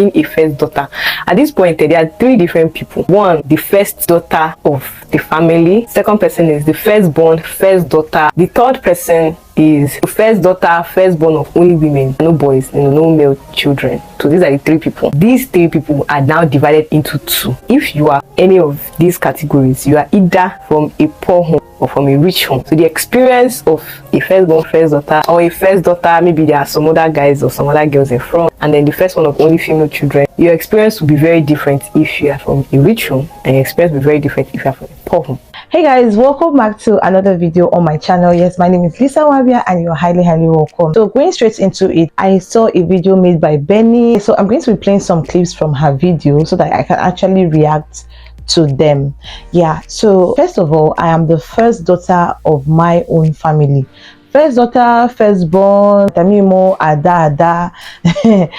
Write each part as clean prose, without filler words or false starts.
being a first daughter. At this point, there are three different people. One, the first daughter of the family. Second person is the firstborn, first daughter. The third person is the first daughter, firstborn of only women, no boys, no male children. So these are the three people. These three people are now divided into two. If you are any of these categories, you are either from a poor home or from a rich home. So the experience of a firstborn first daughter or a first daughter, maybe there are some other guys or some other girls in front, and then the first one of only female children, your experience will be very different if you are from a rich home, and your experience will be very different if you are from a poor home. Hey guys, welcome back to another video on my channel. Yes, my name is Nwabia and you're highly welcome. So going straight into it, I saw a video made by Benny, so I'm going to be playing some clips from her video so that I can actually react to them. Yeah, so first of all, I am the first daughter of my own family. First daughter, firstborn, Tamimo, Ada.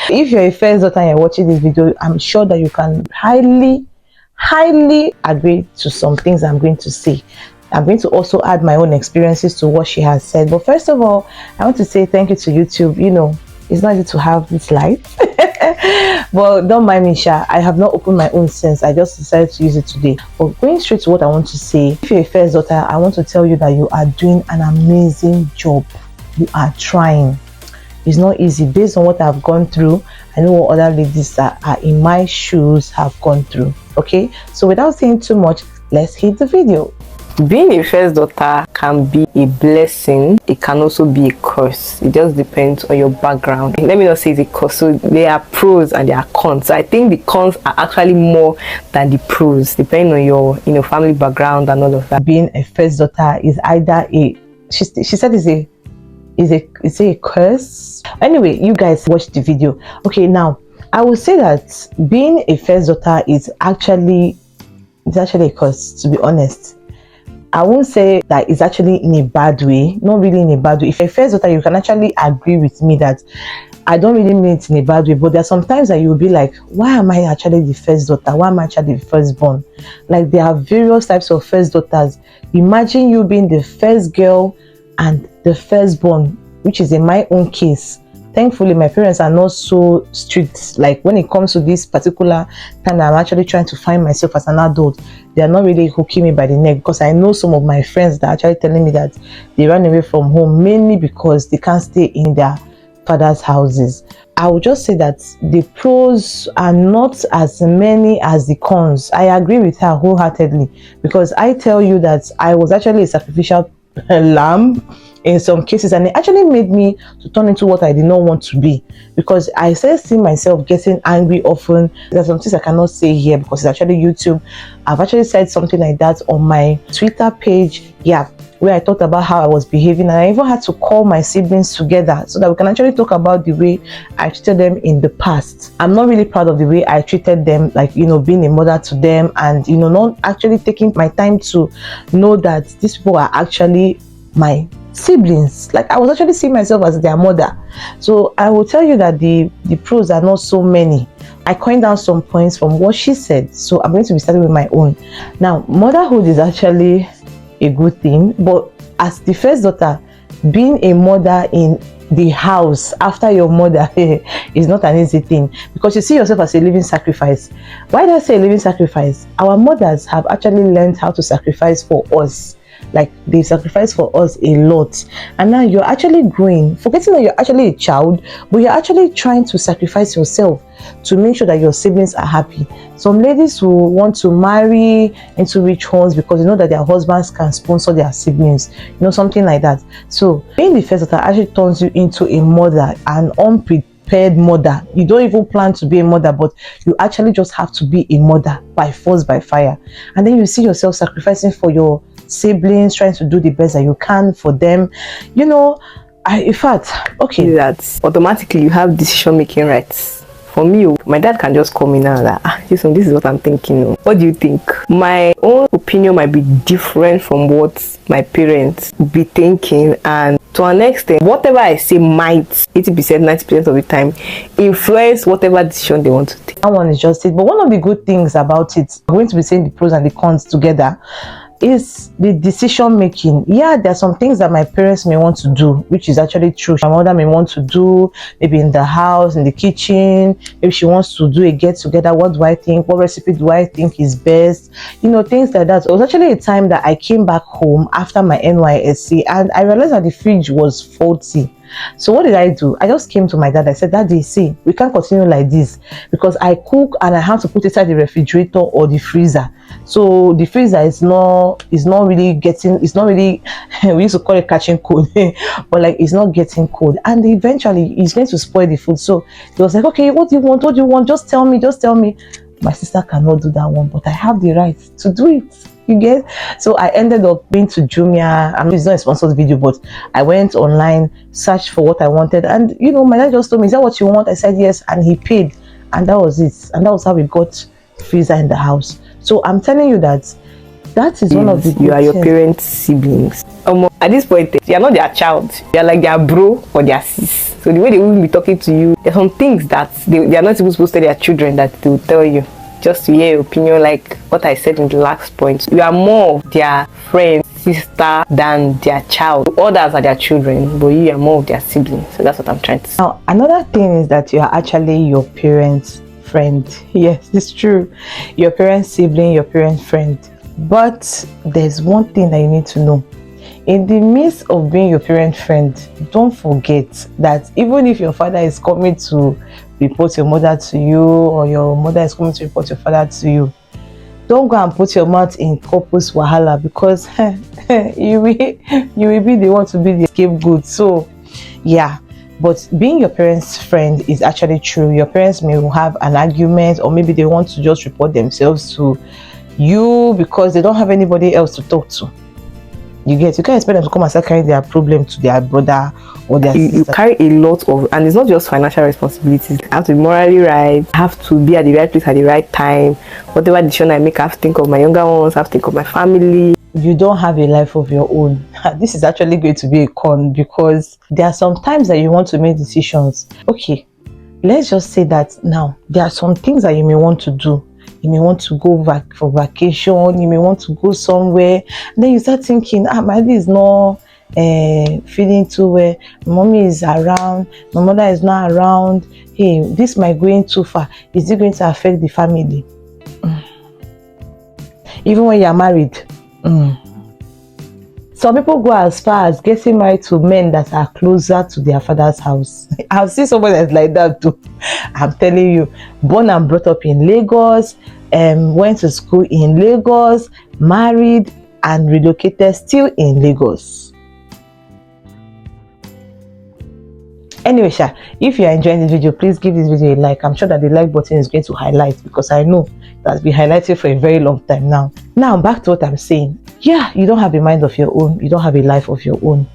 If you're a first daughter and you're watching this video, I'm sure that you can highly agree to some things I'm going to say. I'm going to also add my own experiences to what she has said. But first of all, I want to say thank you to YouTube. You know, it's not easy to have this light. But don't mind me, Sha. I have not opened my own sense. I just decided to use it today. But going straight to what I want to say, if you're a first daughter, I want to tell you that you are doing an amazing job. You are trying. It's not easy. Based on what I've gone through, I know what other ladies that are in my shoes have gone through. Okay, so without saying too much, let's hit the video. Being a first daughter can be a blessing. It can also be a curse. It just depends on your background. Let me not say it's a curse. So there are pros and there are cons. So I think the cons are actually more than the pros, depending on your family background and all of that. Being a first daughter is either she said it's a curse. Anyway, you guys watch the video. Okay, now I will say that being a first daughter is actually a curse, to be honest. I won't say that it's actually in a bad way, not really in a bad way. If you're a first daughter, you can actually agree with me that I don't really mean it in a bad way, but there are some times that you'll be like, why am I actually the first daughter? Why am I actually the firstborn? Like, there are various types of first daughters. Imagine you being the first girl and the firstborn, which is in my own case. Thankfully, my parents are not so strict. Like, when it comes to this particular time I'm actually trying to find myself as an adult, they are not really hooking me by the neck, because I know some of my friends that are actually telling me that they ran away from home mainly because they can't stay in their father's houses. I would just say that the pros are not as many as the cons. I agree with her wholeheartedly, because I tell you that I was actually a sacrificial lamb in some cases, and it actually made me to turn into what I did not want to be, because I started seeing myself getting angry often. There's some things I cannot say here because it's actually YouTube. I've actually said something like that on my Twitter page, yeah, where I talked about how I was behaving, and I even had to call my siblings together so that we can actually talk about the way I treated them in the past. I'm not really proud of the way I treated them, like, being a mother to them, and not actually taking my time to know that these people are actually my siblings. Like, I was actually seeing myself as their mother. So I will tell you that the pros are not so many. I coined down some points from what she said, so I'm going to be starting with my own. Now, motherhood is actually a good thing, but as the first daughter, being a mother in the house after your mother is not an easy thing, because you see yourself as a living sacrifice. Why do I say a living sacrifice? Our mothers have actually learned how to sacrifice for us. Like, they sacrifice for us a lot, and now you're actually growing, forgetting that you're actually a child, but you're actually trying to sacrifice yourself to make sure that your siblings are happy. Some ladies will want to marry into rich homes because they know that their husbands can sponsor their siblings, something like that. So being the first daughter actually turns you into a mother, an unprepared mother. You don't even plan to be a mother, but you actually just have to be a mother by force, by fire. And then you see yourself sacrificing for your siblings, trying to do the best that you can for them. In fact, okay, that automatically you have decision making rights. For me, my dad can just call me now that this is what I'm thinking. What do you think? My own opinion might be different from what my parents be thinking, and to an extent, whatever I say might 80%, 90% of the time influence whatever decision they want to take. That one is just it. But one of the good things about it, I'm going to be saying the pros and the cons together. is the decision making. Yeah, there are some things that my parents may want to do, which is actually true. My mother may want to do, maybe in the house, in the kitchen, maybe she wants to do a get together. What do I think? What recipe do I think is best? You know, things like that. It was actually a time that I came back home after my NYSC and I realized that the fridge was faulty. So what did I do? I just came to my dad. I said, Daddy, see, we can't continue like this because I cook and I have to put it inside the refrigerator or the freezer. So the freezer is not really getting, it's not really, we used to call it catching cold, but like it's not getting cold. And eventually it's going to spoil the food. So he was like, okay, what do you want? What do you want? Just tell me, just tell me. My sister cannot do that one, but I have the right to do it. You get? So I ended up being to Jumia. I mean, it's not a sponsored video, but I went online, searched for what I wanted, and you know, my dad just told me, is that what you want? I said yes, and he paid, and that was it. And that was how we got freezer in the house. So I'm telling you that is one of the you are your parents' siblings. At this point, you are not their child. You are like their bro or their sis. So the way they will be talking to you, there are some things that they are not even supposed to tell their children that they will tell you. Just to hear your opinion, like what I said in the last point. You are more of their friend, sister than their child. Others are their children, but you are more of their siblings. So that's what I'm trying to say. Now, another thing is that you are actually your parents' friend. Yes, it's true. Your parents' sibling, your parents' friend. But there's one thing that you need to know. In the midst of being your parent friend, don't forget that even if your father is coming to report your mother to you, or your mother is coming to report your father to you, don't go and put your mouth in couple's wahala, because you will be the one to be the scapegoat. So yeah, but being your parents' friend is actually true. Your parents may have an argument, or maybe they want to just report themselves to you because they don't have anybody else to talk to. You can't expect them to come and start carrying their problem to their brother or their sister. You carry a lot of, and it's not just financial responsibilities. I have to be morally right, I have to be at the right place at the right time. Whatever decision I make, I have to think of my younger ones, I have to think of my family. You don't have a life of your own. This is actually going to be a con, because there are some times that you want to make decisions. Okay, let's just say that now there are some things that you may want to do. You may want to go back for vacation, you may want to go somewhere, and then you start thinking, my dad is not feeling too well, my mommy is around, my mother is not around, hey, this might going too far, is it going to affect the family? Even when you are married, some people go as far as getting married to men that are closer to their father's house. I've seen someone that's like that too. I'm telling you, born and brought up in Lagos, went to school in Lagos, married and relocated still in Lagos. Anyway, Sha, if you are enjoying this video, please give this video a like. I'm sure that the like button is going to highlight, because I know that's been highlighted for a very long time now. Now, back to what I'm saying. Yeah, you don't have a mind of your own. You don't have a life of your own.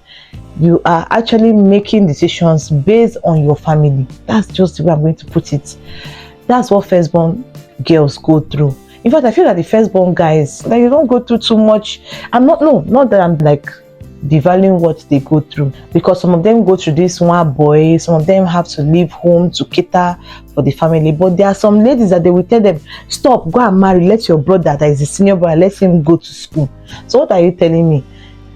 You are actually making decisions based on your family. That's just the way I'm going to put it. That's what firstborn girls go through. In fact, I feel that the firstborn guys, that you don't go through too much. Not that I'm like devaluing what they go through, because some of them go through this one boy, some of them have to leave home to cater for the family. But there are some ladies that they will tell them, stop, go and marry, let your brother that is a senior brother, let him go to school. So what are you telling me?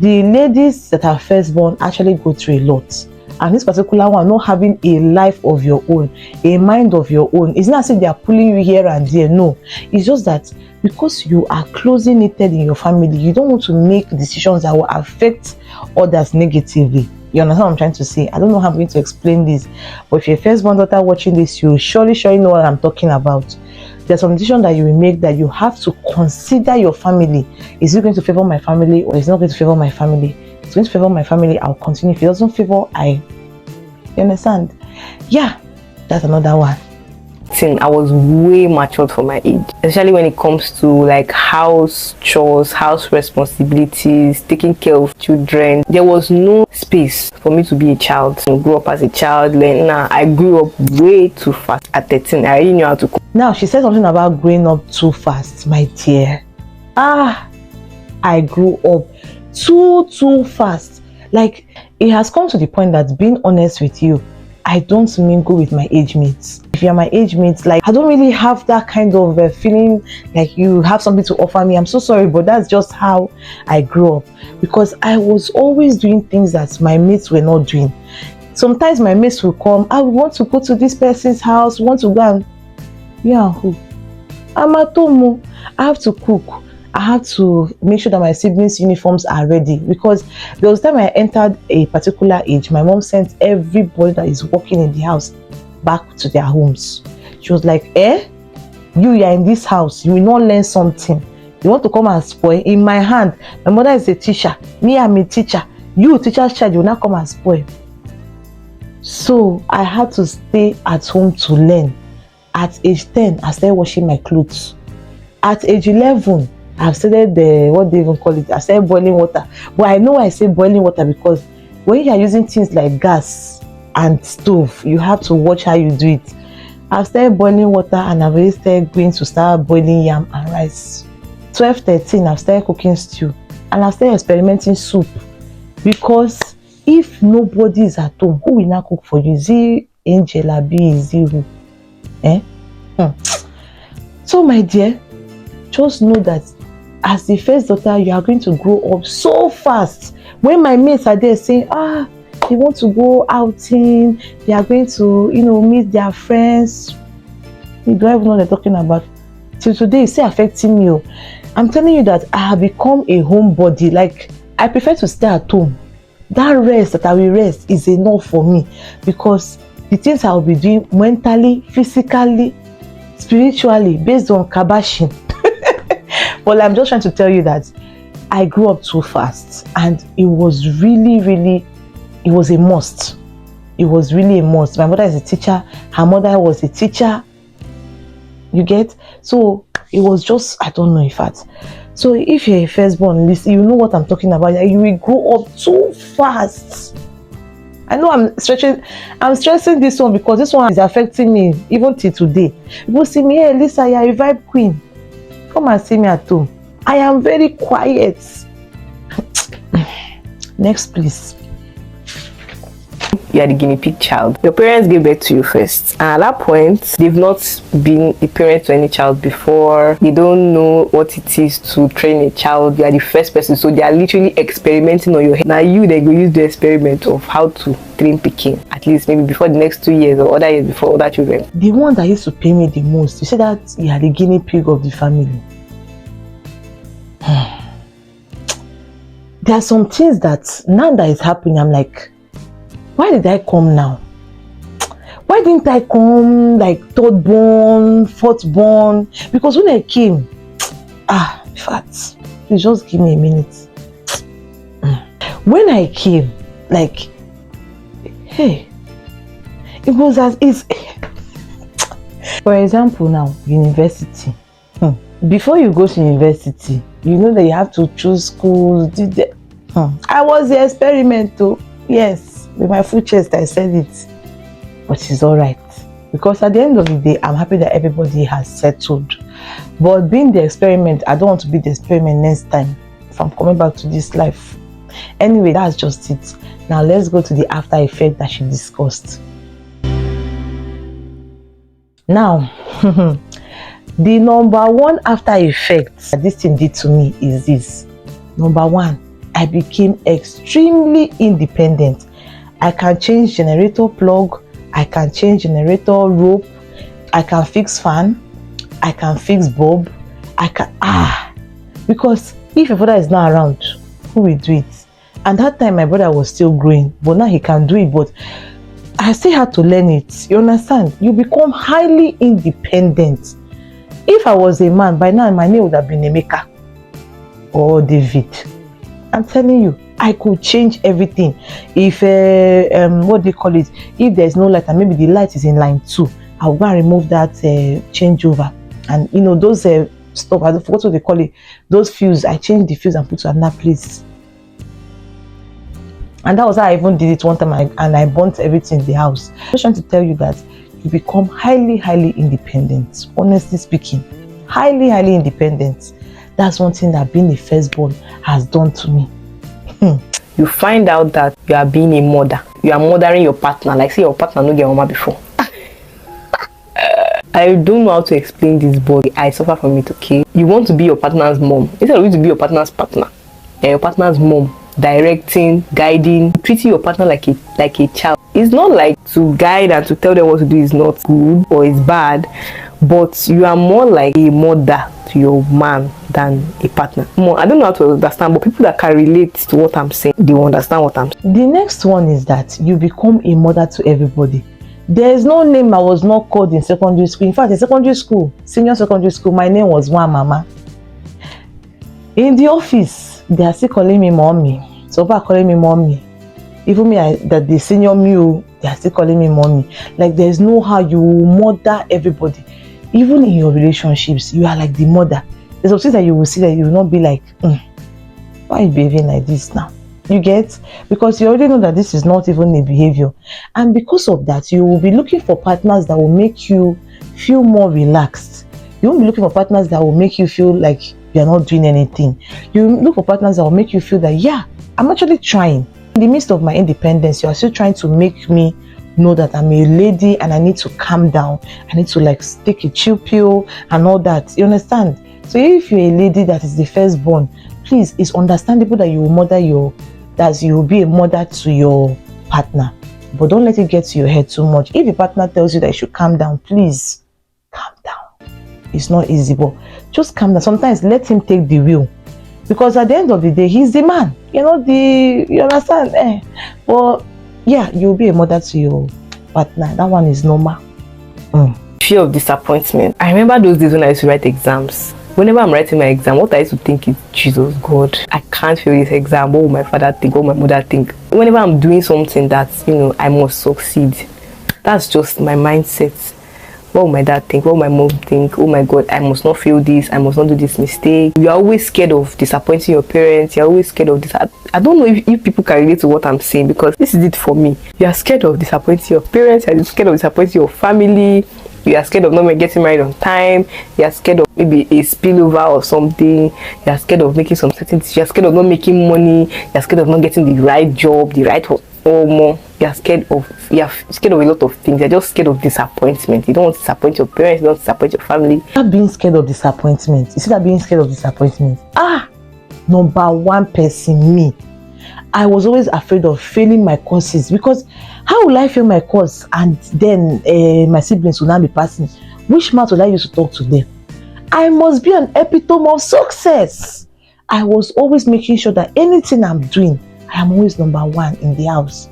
The ladies that are firstborn actually go through a lot. And this particular one, not having a life of your own, a mind of your own, it's not as if they are pulling you here and there. No, it's just that because you are closely knitted in your family, you don't want to make decisions that will affect others negatively. You understand what I'm trying to say? I don't know how I'm going to explain this, but if you're a firstborn daughter watching this, you surely know what I'm talking about. There's some decision that you will make that you have to consider your family. Is it going to favor my family, or is it not going to favor my family? If it's going to favor my family, I'll continue. If it doesn't favor, you understand? Yeah, that's another one. I was way matured for my age, especially when it comes to like house chores, house responsibilities, taking care of children. There was no space for me to be a child and grow up as a child. I grew up way too fast at 13. I already knew how to cook. Now, she said something about growing up too fast, my dear. I grew up too fast. Like, it has come to the point that, being honest with you, I don't mingle with my age mates. if you're my age mates, like I don't really have that kind of feeling like you have something to offer me. I'm so sorry, but that's just how I grew up, because I was always doing things that my mates were not doing. Sometimes my mates will come, I want to go to this person's house, want to go and who? I'm at home. I have to cook. I have to make sure that my siblings' uniforms are ready, because there was time I entered a particular age, my mom sent everybody that is working in the house back to their homes. She was like, you are in this house, you will not learn something. You want to come and spoil? In my hand, my mother is a teacher, me, I'm a teacher. You, teacher's child, you will not come and spoil. So I had to stay at home to learn. At age 10, I started washing my clothes. At age 11, I've started what they even call it, I started boiling water. But I know I say boiling water because when you are using things like gas and stove, you have to watch how you do it. I've started boiling water, and I've already started going to start boiling yam and rice. 12, 13, I've started cooking stew, and I've started experimenting soup, because if nobody is at home, who will now cook for you? Is it Angel, Abi, is it who? So my dear, just know that as the first daughter, you are going to grow up so fast. When my mates are there saying, they want to go outing, they are going to, meet their friends, you don't even know what they're talking about. Till today, it's still affecting me. I'm telling you that I have become a homebody. Like, I prefer to stay at home. That rest that I will rest is enough for me, because the things I will be doing mentally, physically, spiritually, based on kabashing. Well, I'm just trying to tell you that I grew up too fast, and it was really, it was a must. It was really a must. My mother is a teacher, her mother was a teacher. You get? So it was just, I don't know, in fact. So if you're a firstborn, listen, you know what I'm talking about. You will grow up too fast. I know I'm stressing this one, because this one is affecting me even till today. People see me, hey Lisa, you're a vibe queen. Come and see me at home. I am very quiet. Next, please. You are the guinea pig child. Your parents gave birth to you first, and at that point they've not been a parent to any child before. They don't know what it is to train a child. You are the first person, so they are literally experimenting on your head. Now you, they go use the experiment of how to train pikin, at least maybe before the next 2 years or other years before other children. The one that used to pay me the most, you say that you are the guinea pig of the family. There are some things that now that is happening, I'm like, why did I come now? Why didn't I come like third born, fourth born? Because when I came, in fact, please just give me a minute. When I came, like, hey, it was as is. For example, now university. Before you go to university, you know that you have to choose schools. I was the experiment too. Yes. With my full chest, I said it, but it's all right, because at the end of the day, I'm happy that everybody has settled. But being the experiment, I don't want to be the experiment next time if I'm coming back to this life. Anyway, that's just it. Now let's go to the after effect that she discussed. Now, the number one after effect that this thing did to me is this. Number one, I became extremely independent. I can change generator plug, I can change generator rope, I can fix fan, I can fix bulb, I can, because if your father is not around, who will do it? And that time my brother was still growing, but now he can do it, but I still had to learn it. You understand? You become highly independent. If I was a man, by now my name would have been Emeka or David. I'm telling you, I could change everything. If what they call it, if there's no light and maybe the light is in line 2, I'll go and remove that changeover, and those stuff, I forgot what they call it, those fuse, I changed the fuse and put to another place. And that was how I even did it one time, and I burnt everything in the house. I'm just trying to tell you that you become highly independent. Honestly speaking, highly independent. That's one thing that being a firstborn has done to me. You find out that you are being a mother. You are mothering your partner. Like, say your partner no get mama before. I don't know how to explain this, but I suffer from it, okay? You want to be your partner's mom. Instead of you to be your partner's partner, and your partner's mom, directing, guiding, treating your partner like a child. It's not like to guide and to tell them what to do is not good or is bad, but you are more like a mother to your man than a partner. I don't know how to understand, but people that can relate to what I'm saying, they will understand what I'm saying. The next one is that you become a mother to everybody. There is no name I was not called in secondary school. In fact, in secondary school, senior secondary school, my name was One Mama. In the office, they are still calling me mommy. So far calling me mommy. Even me, that the senior me, they are still calling me mommy. Like there's no how you mother everybody. Even in your relationships, you are like the mother. There's some things that you will see that you will not be like, why are you behaving like this now? You get? Because you already know that this is not even a behavior. And because of that, you will be looking for partners that will make you feel more relaxed. You won't be looking for partners that will make you feel like you're not doing anything. You look for partners that will make you feel that, yeah, I'm actually trying. In the midst of my independence, you are still trying to make me know that I'm a lady and I need to calm down. I need to like take a chill pill and all that. You understand? So if you're a lady that is the firstborn, please, it's understandable that you will you will be a mother to your partner, but don't let it get to your head too much. If your partner tells you that you should calm down, please calm down. It's not easy, but just calm down. Sometimes let him take the wheel, because at the end of the day, he's the man. You understand? But yeah, you'll be a mother to your partner. That one is normal. Fear of disappointment. I remember those days when I used to write exams. Whenever I'm writing my exam, what I used to think is, Jesus God, I can't fail this exam. What will my father think? What will my mother think? Whenever I'm doing something that, I must succeed, that's just my mindset. What will my dad think? What will my mom think? Oh my God, I must not fail this. I must not do this mistake. You're always scared of disappointing your parents. You're always scared of this. I don't know if people can relate to what I'm saying, because this is it for me. You're scared of disappointing your parents. You're scared of disappointing your family. You are scared of not getting married on time. You are scared of maybe a spillover or something. You are scared of making some certain things. You are scared of not making money. You are scared of not getting the right job, the right more. You are scared of a lot of things. You're just scared of disappointment. You don't want to disappoint your parents. You don't want to disappoint your family. Not being scared of disappointment. You see that being scared of disappointment? Number one person, me. I was always afraid of failing my courses, because how will I fail my course and then my siblings will not be passing? Which mouth will I use to talk to them? I must be an epitome of success. I was always making sure that anything I'm doing, I am always number one in the house.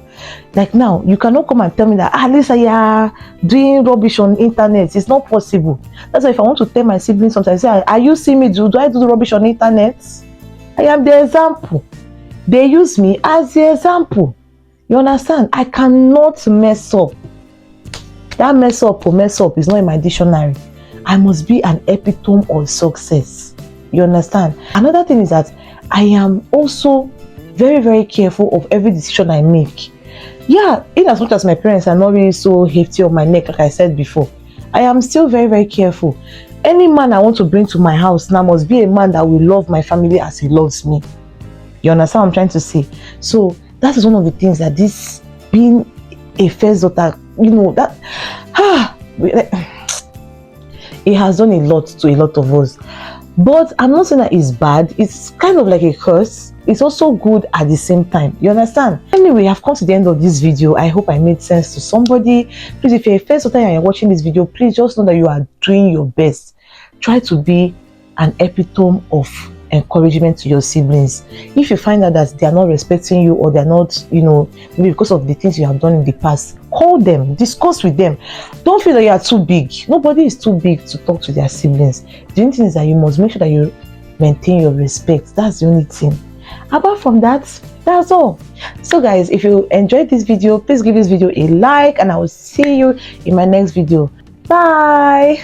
Like now, you cannot come and tell me that, Lisa, you are doing rubbish on internet. It's not possible. That's why if I want to tell my siblings sometimes, I say, are you seeing me do I do rubbish on internet? I am the example. They use me as the example. You understand? I cannot mess up. That mess up is not in my dictionary. I must be an epitome of success. You understand? Another thing is that I am also very, very careful of every decision I make. Yeah, in as much as my parents are not really so hefty on my neck, like I said before, I am still very, very careful. Any man I want to bring to my house now must be a man that will love my family as he loves me. You understand what I'm trying to say? So that is one of the things that this being a first daughter, it has done a lot to a lot of us. But I'm not saying that it's bad. It's kind of like a curse. It's also good at the same time. You understand? Anyway, I've come to the end of this video. I hope I made sense to somebody. Please, if you're a first daughter and you're watching this video, please just know that you are doing your best. Try to be an epitome of encouragement to your siblings. If you find out that they are not respecting you, or they're not, maybe because of the things you have done in the past, call them, discuss with them. Don't feel that you are too big. Nobody is too big to talk to their siblings. The only thing is that you must make sure that you maintain your respect. That's the only thing. Apart from that, that's all. So guys, if you enjoyed this video, please give this video a like, and I will see you in my next video. Bye.